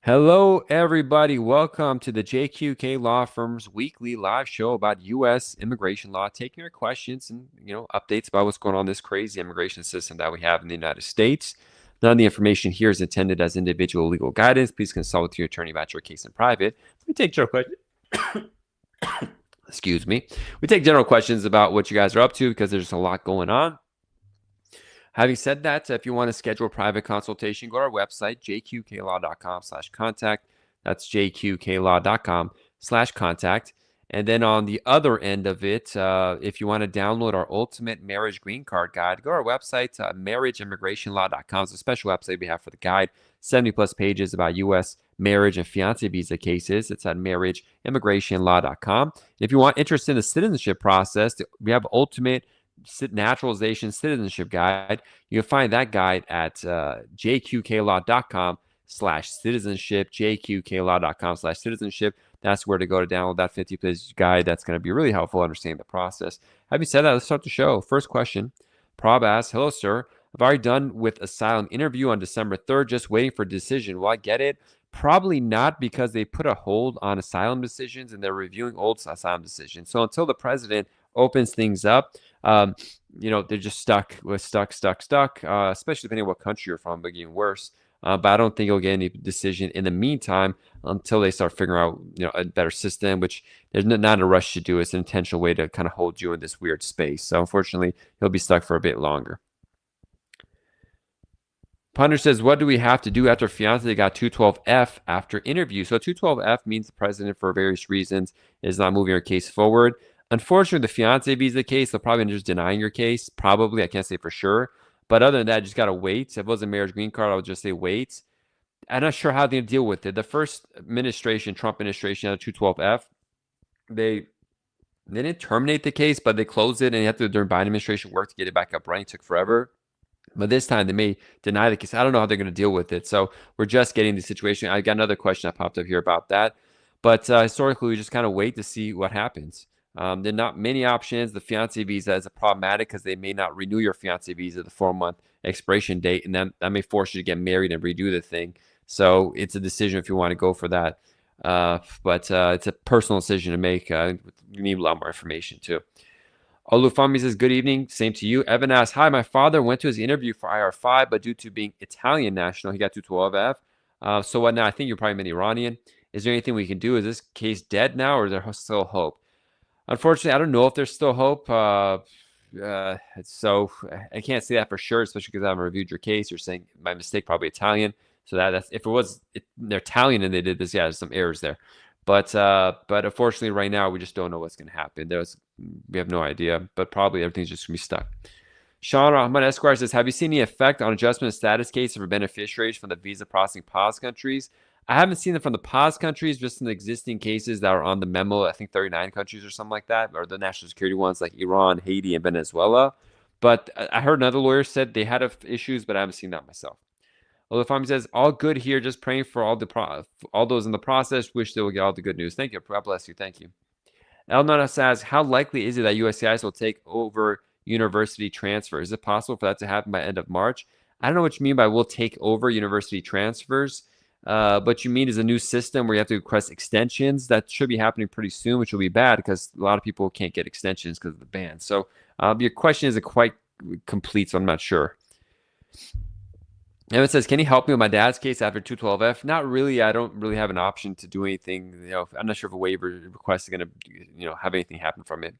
Hello, everybody. Welcome to the JQK Law Firm's weekly live show about U.S. immigration law, taking your questions and updates about what's going on in this crazy immigration system that we have in the United States. None of the information here is intended as individual legal guidance. Please consult with your attorney about your case in private. We take general questions. Excuse me. We take general questions about what you guys are up to because there's a lot going on. Having said that, if you want to schedule a private consultation, go to our website, jqklaw.com/contact. That's jqklaw.com/contact. And then on the other end of it, if you want to download our ultimate marriage green card guide, go to our website, marriageimmigrationlaw.com. It's a special website we have for the guide, 70 plus pages about U.S. marriage and fiance visa cases. It's at marriageimmigrationlaw.com. If you want interest in the citizenship process, we have ultimate naturalization citizenship guide. You can find that guide at jqklaw.com/citizenship, jqklaw.com/citizenship. That's where to go to download that 50-page guide. That's going to be really helpful understanding the process. Having said that, let's start the show. First question. Prob asks, hello, sir. I've already done with Asylum interview on December 3rd, just waiting for a decision. Will I get it? Probably not, because they put a hold on asylum decisions and they're reviewing old asylum decisions. So until the president opens things up, they're just stuck, especially depending on what country you're from, but even worse. But I don't think you'll get any decision in the meantime until they start figuring out, a better system, which there's not a rush to do. It's an intentional way to kind of hold you in this weird space. So unfortunately, he'll be stuck for a bit longer. Ponder says, what do we have to do after Fiance got 212F after interview? So 212F means the president, for various reasons, is not moving your case forward. Unfortunately, the Fiance visa case, they'll probably end up just denying your case. Probably, I can't say for sure. But other than that, you just got to wait. If it was a marriage green card, I would just say wait. I'm not sure how they're going to deal with it. The first administration, Trump administration, had a 212F. They didn't terminate the case, but they closed it, and you have to, during Biden administration, work to get it back up running. It took forever. But this time they may deny the case. I don't know how they're going to deal with it. So we're just getting the situation. I got another question that popped up here about that. But historically, we just kind of wait to see what happens. There are not many options. The fiance visa is problematic because they may not renew your fiance visa, the 4-month expiration date, and then that may force you to get married and redo the thing. So it's a decision if you want to go for that. But it's a personal decision to make. You need a lot more information too. Olufami says, good evening. Same to you. Evan asks, hi, my father went to his interview for IR5, but due to being Italian national, he got 212F. So what now? I think you're probably an Iranian. Is there anything we can do? Is this case dead now, or is there still hope? Unfortunately, I don't know if there's still hope. So I can't say that for sure, especially because I haven't reviewed your case. You're saying my mistake, probably Italian. So that's if they're Italian and they did this, yeah, there's some errors there. But unfortunately, right now we just don't know what's going to happen. We have no idea, but probably everything's just going to be stuck. Sean Rahman Esquire says, have you seen the effect on adjustment of status cases for beneficiaries from the visa processing pause countries? I haven't seen them from the pause countries, just in the existing cases that are on the memo. I think 39 countries or something like that, or the national security ones like Iran, Haiti, and Venezuela. But I heard another lawyer said they had issues, but I haven't seen that myself. Olufami says, all good here, just praying for all those in the process. Wish they will get all the good news. Thank you. God bless you. Thank you. Elnana says, how likely is it that USCIS will take over university transfer? Is it possible for that to happen by end of March? I don't know what you mean by we'll take over university transfers. But you mean is a new system where you have to request extensions. That should be happening pretty soon, which will be bad because a lot of people can't get extensions because of the ban. So your question isn't quite complete, so I'm not sure. Evan says, can you help me with my dad's case after 212F? Not really. I don't really have an option to do anything. I'm not sure if a waiver request is going to, have anything happen from it.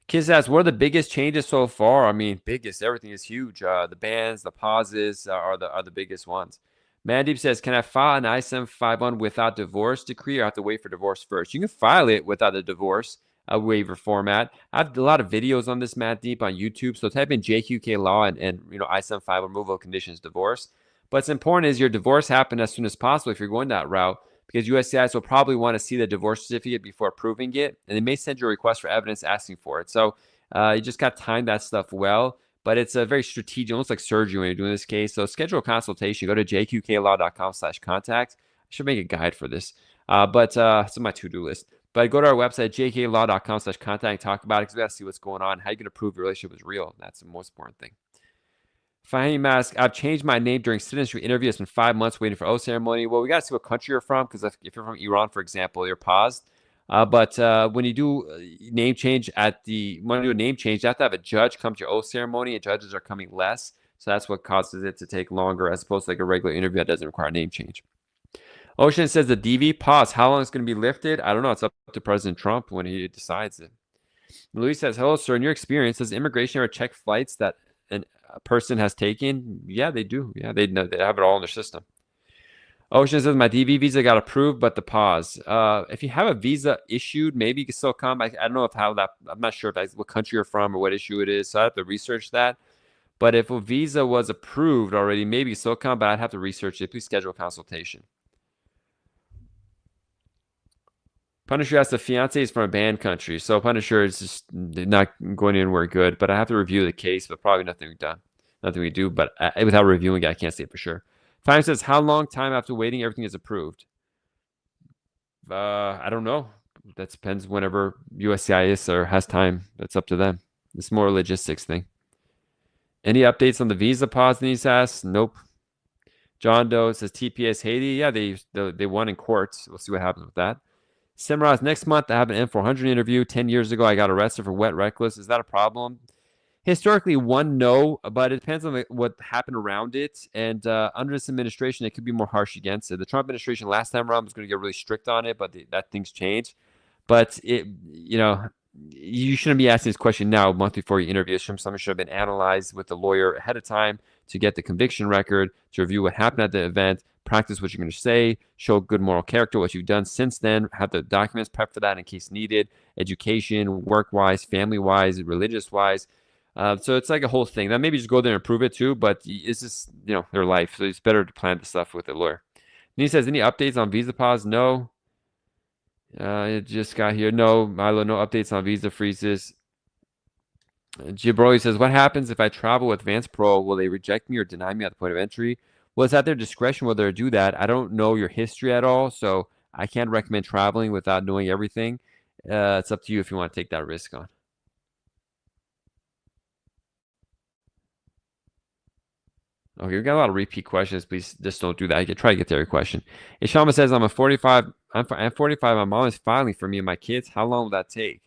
Kids asks, what are the biggest changes so far? I mean, biggest. Everything is huge. The bans, the pauses are the biggest ones. Mandeep says, can I file an I-751 without divorce decree, or have to wait for divorce first? You can file it without a divorce waiver format. I have a lot of videos on this, Mandeep, on YouTube. So type in JQK law and I-75 removal of conditions divorce. But it's important is your divorce happen as soon as possible if you're going that route, because USCIS will probably want to see the divorce certificate before approving it, and they may send you a request for evidence asking for it. So you just got to time that stuff well. But it's a very strategic, almost like surgery when you're doing this case. So schedule a consultation. Go to jqklaw.com/contact. I should make a guide for this. But it's on my to-do list. But go to our website, jqklaw.com/contact, and talk about it because we got to see what's going on. How you can prove your relationship is real. That's the most important thing. Fahim asks, I've changed my name during citizenship interview. It's been 5 months waiting for O ceremony. Well, we got to see what country you're from, because if you're from Iran, for example, you're paused. But when you do name change when you do a name change, you have to have a judge come to your oath ceremony, and judges are coming less. So that's what causes it to take longer, as opposed to like a regular interview that doesn't require a name change. Ocean says the DV pause, how long is going to be lifted? I don't know. It's up to President Trump when he decides it. Luis says, hello, sir. In your experience, does immigration ever check flights that a person has taken? Yeah, they do. Yeah, they know, they have it all in their system. Ocean says, my DV visa got approved, but the pause. If you have a visa issued, maybe you can still come. I don't know I'm not sure if that's what country you're from or what issue it is, so I have to research that. But if a visa was approved already, maybe you still come, but I'd have to research it. Please schedule a consultation. Punisher asks, the fiance is from a banned country, so Punisher is just not going anywhere good. But I have to review the case, but probably nothing we've done, nothing we do. But without reviewing it, I can't say it for sure. Time says, how long time after waiting everything is approved? I don't know. That depends whenever USCIS or has time. That's up to them. It's more a logistics thing. Any updates on the visa pause? Denise asks. Nope. John Doe says TPS Haiti. Yeah, they won in court. We'll see what happens with that. Simraz, next month I have an M400 interview. 10 years ago, I got arrested for wet reckless. Is that a problem? Historically, no, but it depends on what happened around it. And under this administration, it could be more harsh against it. The Trump administration last time around was going to get really strict on it, but that things changed. But you shouldn't be asking this question now, a month before you interview. Something should have been analyzed with the lawyer ahead of time to get the conviction record, to review what happened at the event, practice what you're going to say, show good moral character, what you've done since then, have the documents prepped for that in case needed, education, work-wise, family-wise, religious-wise. So it's like a whole thing. Now maybe just go there and prove it too, but it's just, their life. So it's better to plan the stuff with a lawyer. And he says, any updates on visa pause? No. It just got here. No, Milo, no updates on visa freezes. Gibroli says, what happens if I travel with advanced parole? Will they reject me or deny me at the point of entry? Well, it's at their discretion whether to do that. I don't know your history at all, so I can't recommend traveling without knowing everything. It's up to you if you want to take that risk on. Okay, we got a lot of repeat questions. Please just don't do that. I can try to get to every question. Ishama says, I'm 45. I'm 45. My mom is filing for me and my kids. How long will that take?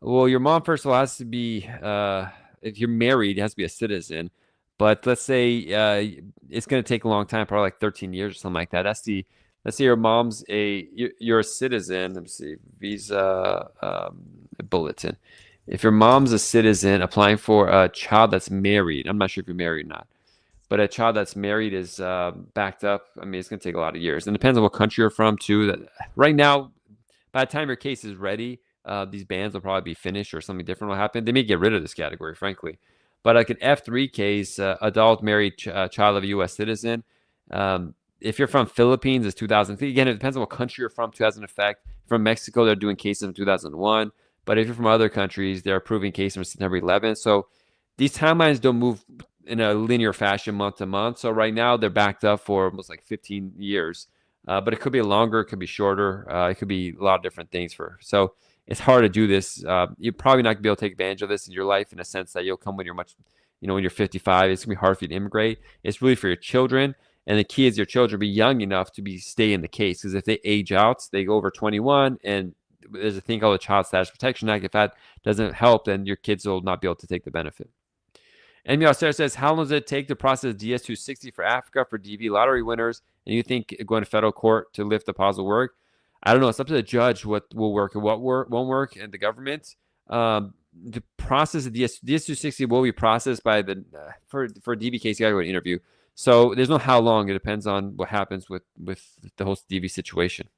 Well, your mom, first of all, has to be, if you're married, it has to be a citizen. But let's say it's going to take a long time, probably like 13 years or something like that. Let's say your mom's you're a citizen. Let me see, visa bulletin. If your mom's a citizen applying for a child that's married, I'm not sure if you're married or not, but a child that's married is backed up. I mean, it's going to take a lot of years. And it depends on what country you're from, too. Right now, by the time your case is ready, these bans will probably be finished or something different will happen. They may get rid of this category, frankly. But like an F3 case, adult married child of a U.S. citizen, if you're from Philippines, it's 2000. Again, it depends on what country you're from, 2000 effect. From Mexico, they're doing cases in 2001. But if you're from other countries, they're approving cases from September 11th. So these timelines don't move in a linear fashion month to month. So right now, they're backed up for almost like 15 years. But it could be longer, it could be shorter. It could be a lot of different things so it's hard to do this. You're probably not gonna be able to take advantage of this in your life in a sense that you'll come when you're when you're 55. It's gonna be hard for you to immigrate. It's really for your children, and the key is your children be young enough to stay in the case, because if they age out, they go over 21, and there's a thing called the Child Status Protection Act. If that doesn't help, then your kids will not be able to take the benefit. And Sarah says, how long does it take to process DS-260 for Africa for DV lottery winners? And you think going to federal court to lift the pause will work? I don't know. It's up to the judge what will work and what won't work, and the government. The process of DS-260 will be processed by for DV case, you got to go to interview. So there's no how long. It depends on what happens with the whole DV situation.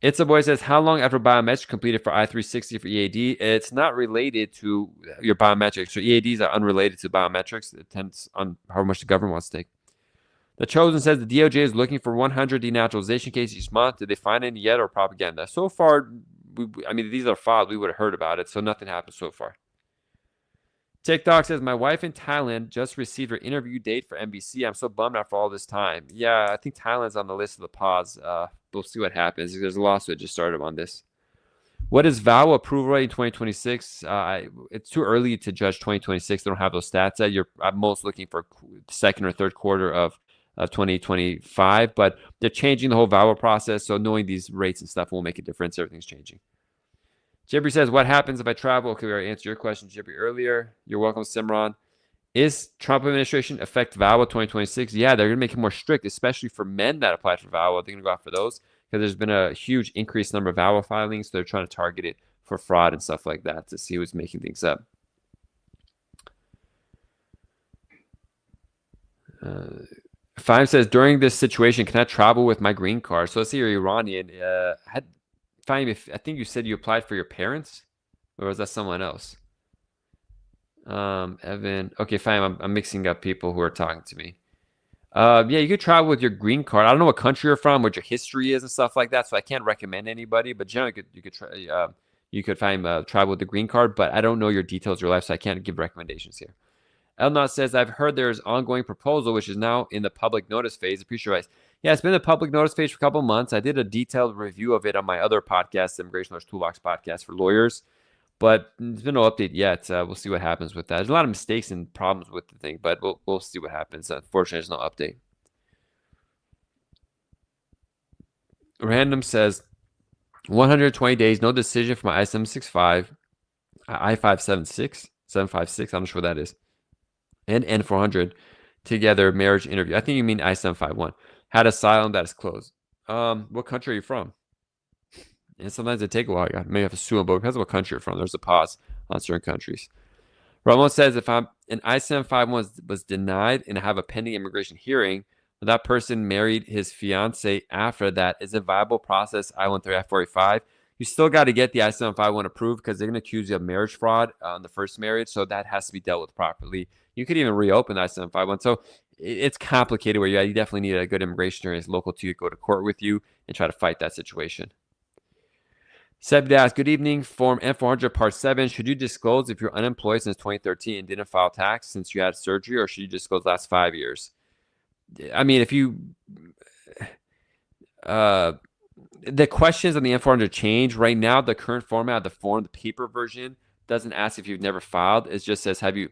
It's a boy says, how long after biometrics completed for I-360 for EAD? It's not related to your biometrics. So EADs are unrelated to biometrics. It depends on how much the government wants to take. The Chosen says the DOJ is looking for 100 denaturalization cases each month. Did they find any yet, or propaganda? So far, these are files. We would have heard about it, so nothing happened so far. TikTok says, my wife in Thailand just received her interview date for NBC. I'm so bummed after all this time. Yeah, I think Thailand's on the list of the pause. We'll see what happens. There's a lawsuit just started on this. What is VAWA approval rate in 2026? It's too early to judge 2026. They don't have those stats yet. I'm most looking for second or third quarter of 2025, but they're changing the whole VAWA process. So knowing these rates and stuff won't make a difference. Everything's changing. Jibri says, what happens if I travel? Okay, we already answered your question, Jibri, earlier. You're welcome, Simran. Is Trump administration affect VAWA 2026? Yeah, they're going to make it more strict, especially for men that applied for VAWA. They're going to go after those because there's been a huge increased number of VAWA filings. So they're trying to target it for fraud and stuff like that to see who's making things up. Five says, during this situation, can I travel with my green card? So let's say you're Iranian. I think you said you applied for your parents, or was that someone else? Evan. Okay, fine. I'm mixing up people who are talking to me. Yeah, you could travel with your green card. I don't know what country you're from, what your history is, and stuff like that. So I can't recommend anybody. But generally, you could try. You could find travel with the green card. But I don't know your details of your life, so I can't give recommendations here. Elnot says, I've heard there's ongoing proposal, which is now in the public notice phase. Appreciate advice. Yeah, it's been in the public notice phase for a couple of months. I did a detailed review of it on my other podcast, the Immigration Lawyers Toolbox podcast for lawyers, but there's been no update yet. We'll see what happens with that. There's a lot of mistakes and problems with the thing, but we'll see what happens. Unfortunately, there's no update. Random says, 120 days, no decision for my I-765, I-576, 756, I'm not sure what that is, and N400 together marriage interview. I think you mean I-751. Had asylum that is closed. What country are you from? And sometimes they take a while. You may have to sue them, but because of what country you're from, there's a pause on certain countries. Ramon says, if I'm an I-751 was denied and I have a pending immigration hearing, but that person married his fiance after that, is a viable process I-130, I-485? You still got to get the I-751 approved because they're going to accuse you of marriage fraud on the first marriage, so that has to be dealt with properly. You could even reopen the I-751. So it's complicated where you definitely need a good immigration attorney local to you to go to court with you and try to fight that situation. Seb asks, good evening. Form N400 Part 7. Should you disclose if you're unemployed since 2013 and didn't file tax since you had surgery, or should you disclose last 5 years? I mean, if you... the questions on the N400 change. Right now, the current format of the form, the paper version, doesn't ask if you've never filed. It just says, have you...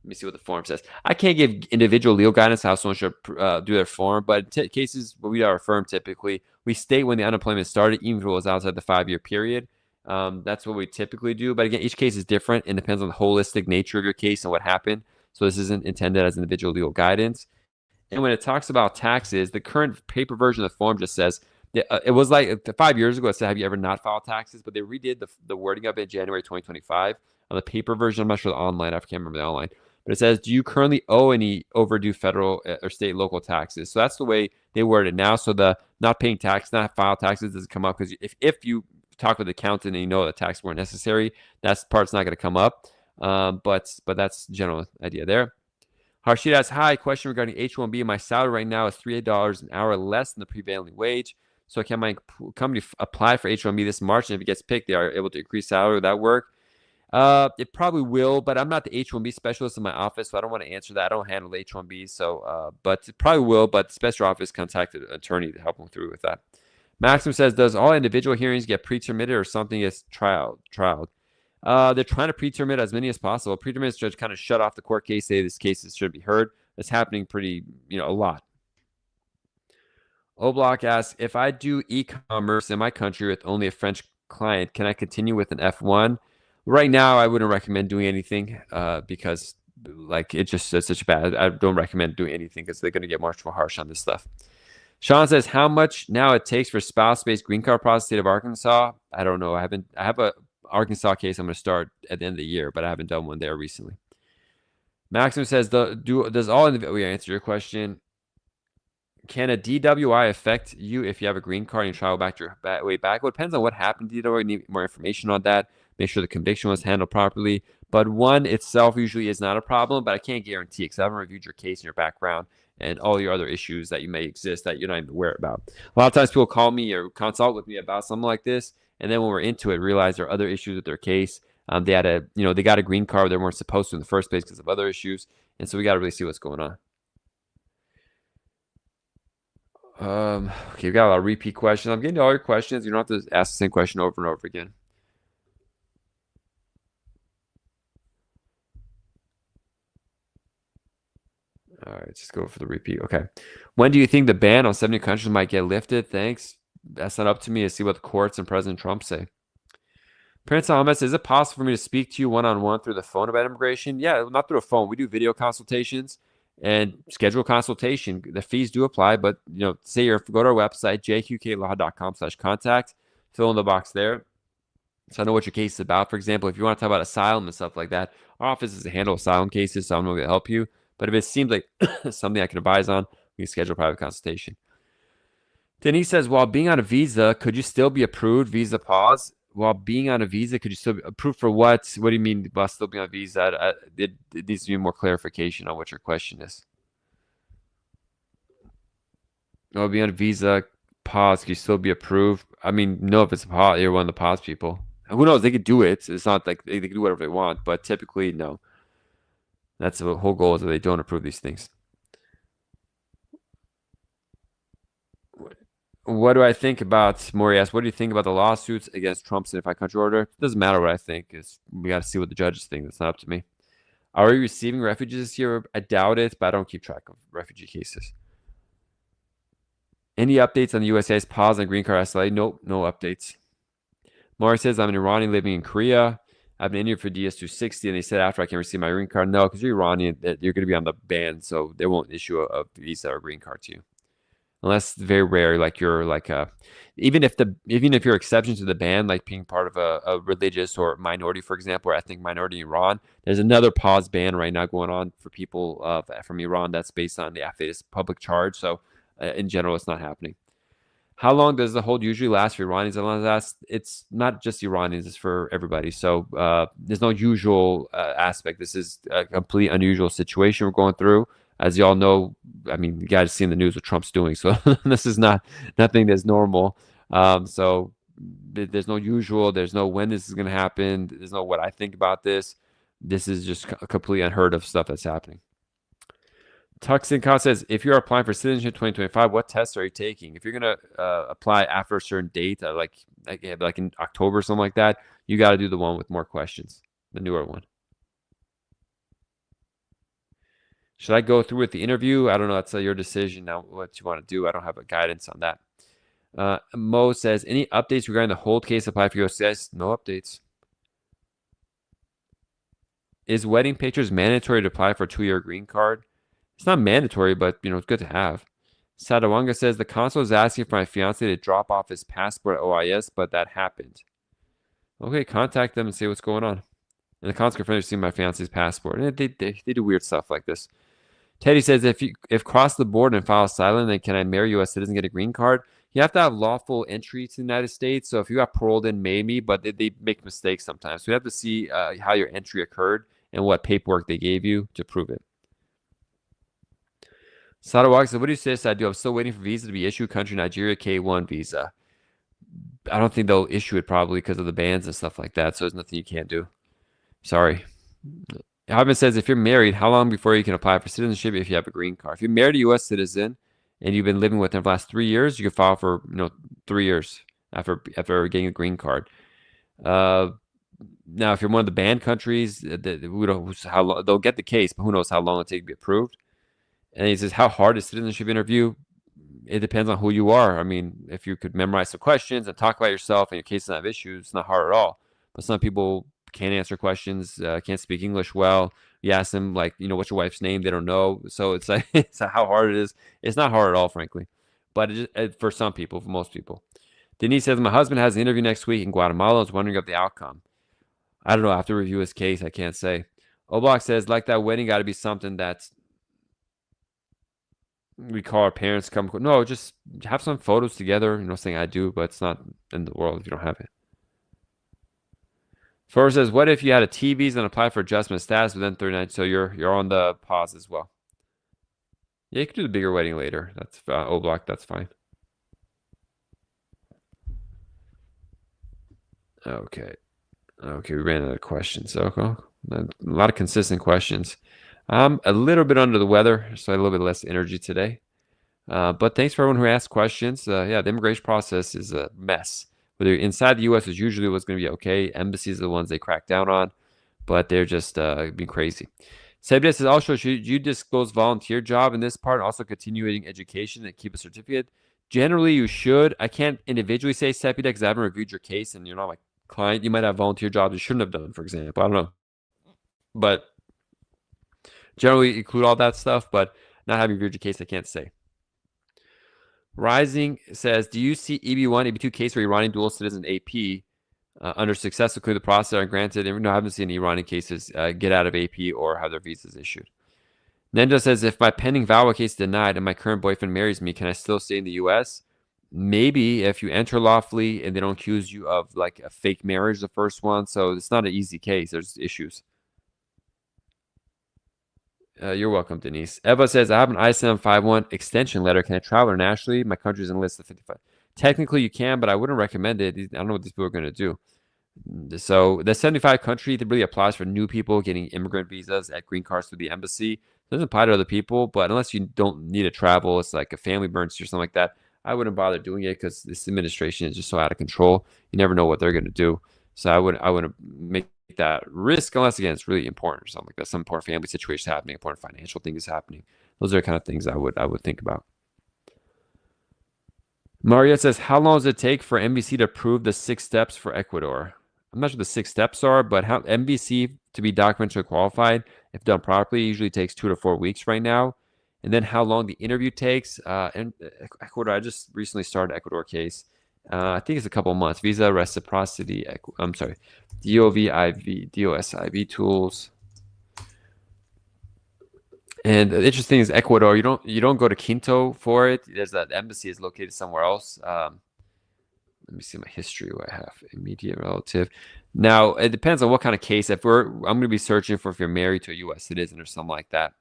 Let me see what the form says. I can't give individual legal guidance how someone should do their form, but in cases where we are a firm, typically, we state when the unemployment started, even if it was outside the 5-year period. That's what we typically do. But again, each case is different and depends on the holistic nature of your case and what happened. So this isn't intended as individual legal guidance. And when it talks about taxes, the current paper version of the form just says, it was like 5 years ago, it said, have you ever not filed taxes? But they redid the wording of it in January 2025. On the paper version, I'm not sure the online, I can't remember the online. But it says, do you currently owe any overdue federal or state local taxes? So that's the way they word it now. So the not paying tax, not file taxes doesn't come up, because if you talk with the accountant and you know that tax weren't necessary, that part's not going to come up. But that's the general idea there. Harshid asks, hi, question regarding H-1B. My salary right now is $3 an hour less than the prevailing wage. So can my company apply for H-1B this March? And if it gets picked, they are able to increase salary. Would that work? It probably will, but I'm not the H-1B specialist in my office, so I don't want to answer that. I don't handle H-1B, so but it probably will. But the special office contacted an attorney to help them through with that. Maxim says, does all individual hearings get pre-terminated or something is trialed? They're trying to pre-terminate as many as possible. Pre-terminate judge kind of shut off the court case, say this case should be heard. It's happening pretty, a lot. Oblock asks, if I do e-commerce in my country with only a French client, can I continue with an F1? Right now, I wouldn't recommend doing anything because it's such bad. I don't recommend doing anything because they're going to get much more harsh on this stuff. Sean says, how much now it takes for spouse-based green card process state of Arkansas? I don't know. I have a Arkansas case I'm going to start at the end of the year, but I haven't done one there recently. Maxim says, does all we answer your question. Can a DWI affect you if you have a green card and you travel back your way back? Well, it depends on what happened to DWI. We need more information on that. Make sure the conviction was handled properly. But one itself usually is not a problem, but I can't guarantee it because I haven't reviewed your case and your background and all your other issues that you may exist that you're not even aware about. A lot of times people call me or consult with me about something like this, and then when we're into it, realize there are other issues with their case. They had they got a green card they weren't supposed to in the first place because of other issues, and so we got to really see what's going on. Okay, we got a lot of repeat questions. I'm getting to all your questions. You don't have to ask the same question over and over again. Just go for the repeat. Okay. When do you think the ban on 70 countries might get lifted? Thanks. That's not up to me to see what the courts and President Trump say. Prince Ahmed says, is it possible for me to speak to you one-on-one through the phone about immigration? Yeah, not through a phone. We do video consultations and schedule consultation. The fees do apply, but say you go to our website, jqqlaw.com/contact, fill in the box there. So I know what your case is about. For example, if you want to talk about asylum and stuff like that, our office is to handle asylum cases, so I'm going to help you. But if it seems like something I can advise on, we can schedule a private consultation. Then he says, while being on a visa, could you still be approved? Visa pause. While being on a visa, could you still be approved for what? What do you mean while still being on a visa? It needs to be more clarification on what your question is. While being on a visa, pause, could you still be approved? I mean, no, if it's a pause, you're one of the pause people. Who knows? They could do it. It's not like they can do whatever they want, but typically, no. That's the whole goal is that they don't approve these things. What do I think about, Maury asked, what do you think about the lawsuits against Trump's Unified Country Order? It doesn't matter what I think. We got to see what the judges think. That's not up to me. Are we receiving refugees this year? I doubt it, but I don't keep track of refugee cases. Any updates on the USA's pause on green card SLA? Nope, no updates. Maury says, I'm an Iranian living in Korea. I've been interviewed for DS-260, and they said after I can receive my green card. No, because you're Iranian, you're going to be on the ban, so they won't issue a visa or green card to you. Unless it's very rare, like you're like even if you're exception to the ban, like being part of a religious or minority, for example, or ethnic minority in Iran, there's another pause ban right now going on for people from Iran that's based on the affidavit's public charge. So in general, it's not happening. How long does the hold usually last for Iranians? It's not just Iranians; it's for everybody. So there's no usual aspect. This is a complete unusual situation we're going through. As you all know, I mean, you guys see in the news what Trump's doing. So this is nothing that's normal. So there's no usual. There's no when this is going to happen. There's no what I think about this. This is just completely unheard of stuff that's happening. Tuxin Khan says, if you're applying for Citizenship 2025, what tests are you taking? If you're going to apply after a certain date, like in October or something like that, you got to do the one with more questions, the newer one. Should I go through with the interview? I don't know. That's your decision now what you want to do. I don't have a guidance on that. Mo says, any updates regarding the hold case applied for USCIS? No updates. Is wedding pictures mandatory to apply for a 2-year green card? It's not mandatory, but it's good to have. Sadawanga says, the consul is asking for my fiance to drop off his passport at OIS, but that happened. Okay, contact them and see what's going on. And the consul confirmed they've seen my fiance's passport. And they do weird stuff like this. Teddy says, if cross the border and file asylum, then can I marry a U.S. citizen, get a green card? You have to have lawful entry to the United States. So if you got paroled in, maybe, but they make mistakes sometimes. So you have to see how your entry occurred and what paperwork they gave you to prove it. Sadawag said, what do you say? I do. I'm still waiting for visa to be issued. Country Nigeria K1 visa. I don't think they'll issue it probably because of the bans and stuff like that. So there's nothing you can't do. Sorry. Hobman says, if you're married, how long before you can apply for citizenship if you have a green card? If you're married a U.S. citizen and you've been living with them for the last 3 years, you can file for 3 years after getting a green card. Now, if you're one of the banned countries, we don't how long, they'll get the case, but who knows how long it'll take to be approved. And he says, how hard is citizenship interview? It depends on who you are. I mean, if you could memorize some questions and talk about yourself and your case doesn't have issues, it's not hard at all. But some people can't answer questions, can't speak English well. You ask them, like, what's your wife's name? They don't know. So it's like, it's how hard it is. It's not hard at all, frankly. But for some people, for most people. Denise says, my husband has an interview next week in Guatemala. I was wondering of the outcome. I don't know. I have to review his case. I can't say. Oblock says, like that wedding got to be something that's we call our parents come. No, just have some photos together. Saying I do, but it's not in the world if you don't have it. Forrest says, what if you had a T visa and applied for adjustment of status within 39? So you're on the pause as well. Yeah, you can do the bigger wedding later. That's Oblock. That's fine. Okay. We ran out of questions. Okay. A lot of consistent questions. I'm a little bit under the weather, so I had a little bit less energy today. But thanks for everyone who asked questions. Yeah, the immigration process is a mess. Whether you're inside the U.S. is usually what's going to be okay. Embassies are the ones they crack down on, but they're just being crazy. Sebia says, also, should you disclose volunteer job in this part, also continuing education and keep a certificate? Generally, you should. I can't individually say Sepida because I haven't reviewed your case and you're not my client. You might have volunteer jobs you shouldn't have done, for example. I don't know. But generally include all that stuff, but not having reviewed your case, I can't say. Rising says, do you see EB1, EB2 case where Iranian dual citizen AP under successful clear the process are granted? No, I haven't seen any Iranian cases get out of AP or have their visas issued. Ninja says, if my pending VAWA case is denied and my current boyfriend marries me, can I still stay in the U.S.? Maybe if you enter lawfully and they don't accuse you of like a fake marriage, the first one. So it's not an easy case. There's issues. You're welcome, Denise. Eva says, I have an I-751 extension letter. Can I travel internationally? My country's in the list of 55. Technically, you can, but I wouldn't recommend it. I don't know what these people are going to do. So the 75 country that really applies for new people getting immigrant visas at green cards through the embassy. It doesn't apply to other people, but unless you don't need to travel, it's like a family emergency or something like that, I wouldn't bother doing it because this administration is just so out of control. You never know what they're going to do. So I wouldn't make that risk unless, again, it's really important or something like that. Some important family situation happening, important financial thing is happening. Those are the kind of things I would think about. Maria says, how long does it take for NBC to approve the 6 steps for Ecuador? I'm not sure the 6 steps are, but how NBC to be documentally qualified, if done properly, usually takes 2 to 4 weeks right now. And then how long the interview takes. And Ecuador, I just recently started Ecuador case. I think it's a couple months. Visa reciprocity. I'm sorry, DOSIV tools. And the interesting is Ecuador. You don't go to Quito for it. There's that embassy is located somewhere else. Let me see my history. What I have immediate relative. Now it depends on what kind of case. I'm going to be searching for if you're married to a U.S. citizen or something like that.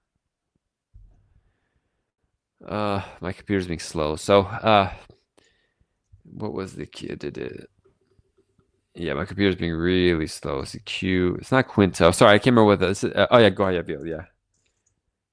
My computer's being slow. So what was the kid? Yeah, my computer's being really slow. It's a Q. It's not Quinto. Sorry, I can't remember what this is. Oh yeah, Guayaquil. Yeah.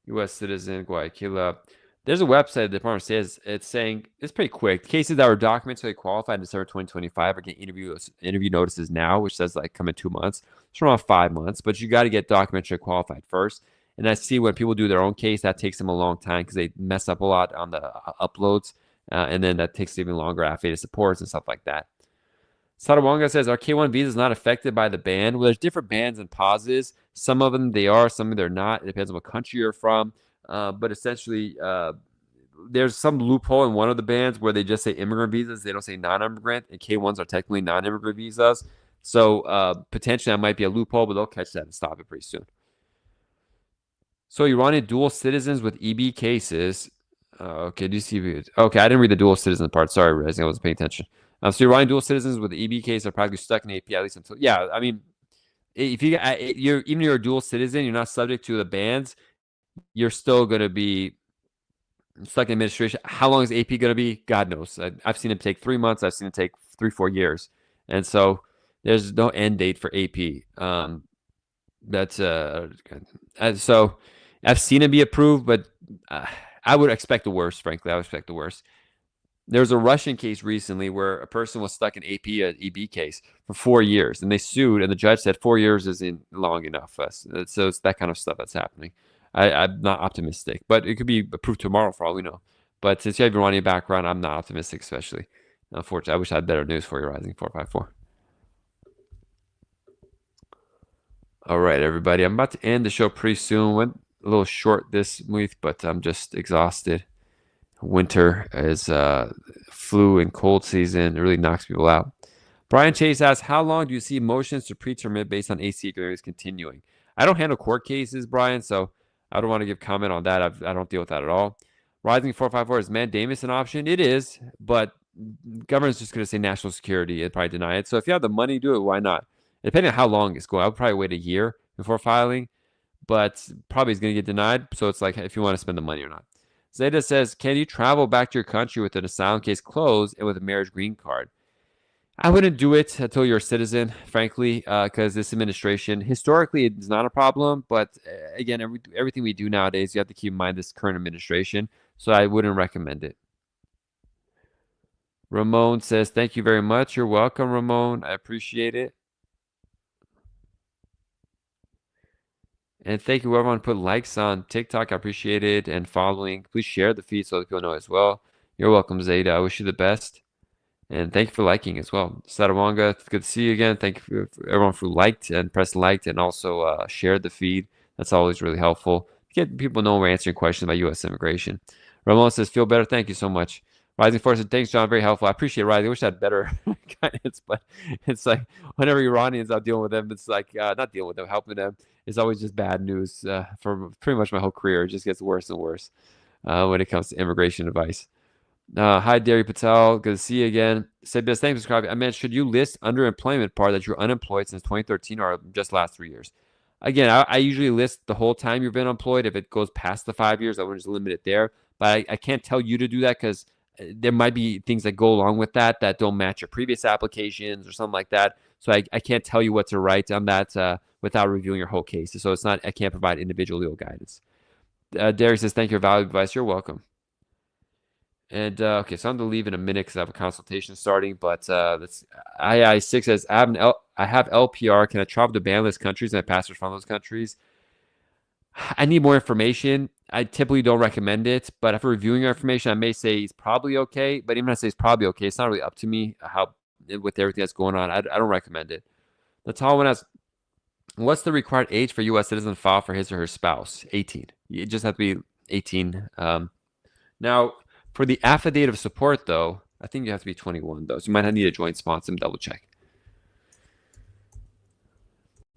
U.S. citizen, Guayaquil. There's a website the department says it's saying it's pretty quick. Cases that were documentally qualified in December 2025 are getting interview notices now, which says like come in 2 months. It's around 5 months, but you got to get documentally qualified first. And I see when people do their own case, that takes them a long time because they mess up a lot on the uploads, and then that takes even longer after data supports and stuff like that. Sadawanga says, our K1 visa is not affected by the ban. Well, there's different bans and pauses. Some of them they are, some of them they're not. It depends on what country you're from. But essentially, there's some loophole in one of the bans where they just say immigrant visas. They don't say non-immigrant. And K1s are technically non-immigrant visas. So potentially that might be a loophole, but they'll catch that and stop it pretty soon. So Iranian dual citizens with EB cases. Okay, do you see? Okay, I didn't read the dual citizen part. Sorry, Rez, I wasn't paying attention. So Iranian dual citizens with the EB case are practically stuck in AP at least until. Yeah, I mean, if you're a dual citizen, you're not subject to the bans. You're still going to be stuck in administration. How long is AP going to be? God knows. I've seen it take 3 months. I've seen it take 3-4 years, and so there's no end date for AP. That's so I've seen it be approved, but I would expect the worst. Frankly, I would expect the worst. There was a Russian case recently where a person was stuck in AP, an EB case, for 4 years, and they sued, and the judge said 4 years isn't long enough. So it's that kind of stuff that's happening. I'm not optimistic, but it could be approved tomorrow for all we know. But since you have Iranian background, I'm not optimistic, especially. Unfortunately, I wish I had better news for you, Rising 454. All right, everybody. I'm about to end the show pretty soon. Went a little short this week, but I'm just exhausted. Winter is flu and cold season. It really knocks people out. Brian Chase asks, how long do you see motions to pretermit based on AC areas continuing? I don't handle court cases, Brian, so I don't want to give comment on that. I don't deal with that at all. Rising 454, is mandamus an option? It is, but government's just going to say national security. It'd probably deny it. So if you have the money, do it. Why not? Depending on how long it's going, I would probably wait a year before filing, but probably is going to get denied. So it's like if you want to spend the money or not. Zeta says, can you travel back to your country with an asylum case closed and with a marriage green card? I wouldn't do it until you're a citizen, frankly, because this administration, historically, it's not a problem. But again, everything we do nowadays, you have to keep in mind this current administration. So I wouldn't recommend it. Ramon says, thank you very much. You're welcome, Ramon. I appreciate it. And thank you, everyone, put likes on TikTok. I appreciate it. And following. Please share the feed so that people know as well. You're welcome, Zeta. I wish you the best. And thank you for liking as well. Sadawanga, it's good to see you again. Thank you for everyone who liked and pressed liked and also shared the feed. That's always really helpful. Get people know we're answering questions about U.S. immigration. Ramon says, feel better. Thank you so much. Rising Force, thanks, John. Very helpful. I appreciate it, Rising. I wish I had better guidance, but it's like whenever Iranians out dealing with them, it's like not dealing with them, helping them. It's always just bad news for pretty much my whole career. It just gets worse and worse when it comes to immigration advice. Hi, Derry Patel. Good to see you again. Say best. Thanks for subscribing. I meant, should you list underemployment part that you're unemployed since 2013 or just last 3 years? Again, I usually list the whole time you've been employed. If it goes past the 5 years, I would just limit it there. But I can't tell you to do that because there might be things that go along with that don't match your previous applications or something like that. So I can't tell you what to write on that without reviewing your whole case. So it's not, I can't provide individual legal guidance. Derek says, thank you for valuable advice. You're welcome. And okay, so I'm gonna leave in a minute because I have a consultation starting. But that's II6 says I have LPR. Can I travel to ban list countries and I passwords from those countries? I need more information. I typically don't recommend it, but after reviewing your information, I may say it's probably okay. But even if I say it's probably okay, it's not really up to me how with everything that's going on. I don't recommend it. The tall one asks, what's the required age for U.S. citizen to file for his or her spouse? 18. You just have to be 18. Now, for the affidavit of support, though, I think you have to be 21, though. So you might need a joint sponsor and double check.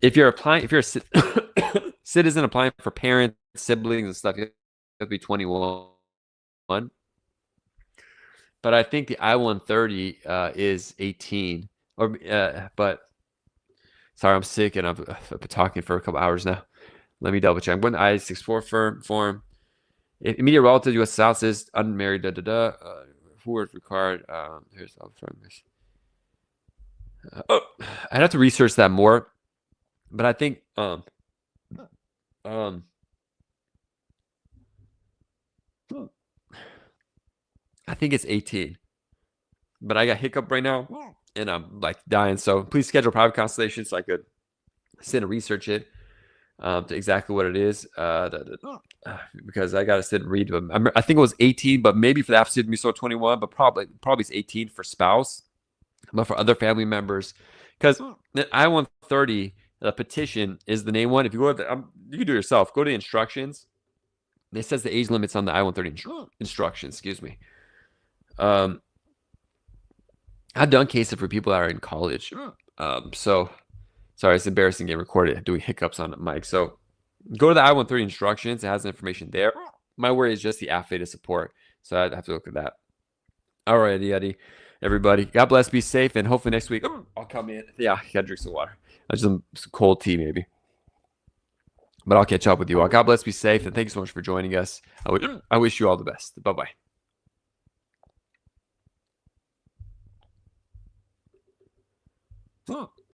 If you're applying, if you're a citizen applying for parents, siblings, and stuff, you have to be 21. But I think the I-130 is 18. But sorry, I'm sick and I've been talking for a couple hours now. Let me double check. I'm going to I-64 form. Immediate relative U.S. spouse is unmarried. Who is required? Here's I'd have to research that more, but I think I think it's 18. But I got hiccup right now, and I'm like dying. So please schedule a private consultation so I could sit and research it to exactly what it is. Because I got to sit and read them. I think it was 18, but maybe for the affidavit be so 21, but probably it's 18 for spouse, but for other family members, because the I-130 the petition is the name one. If you go to you can do it yourself. Go to the instructions. It says the age limits on the I-130 instructions. Excuse me. I've done cases for people that are in college. So sorry, it's embarrassing getting recorded doing hiccups on the mic. So go to the I-130 instructions. It has information there. My worry is just the affidavit support. So I'd have to look at that. All right, Eddie, everybody. God bless. Be safe. And hopefully next week I'll come in. Yeah, I got to drink some water. Some cold tea maybe. But I'll catch up with you all. God bless. Be safe. And thank you so much for joining us. I wish you all the best. Bye-bye.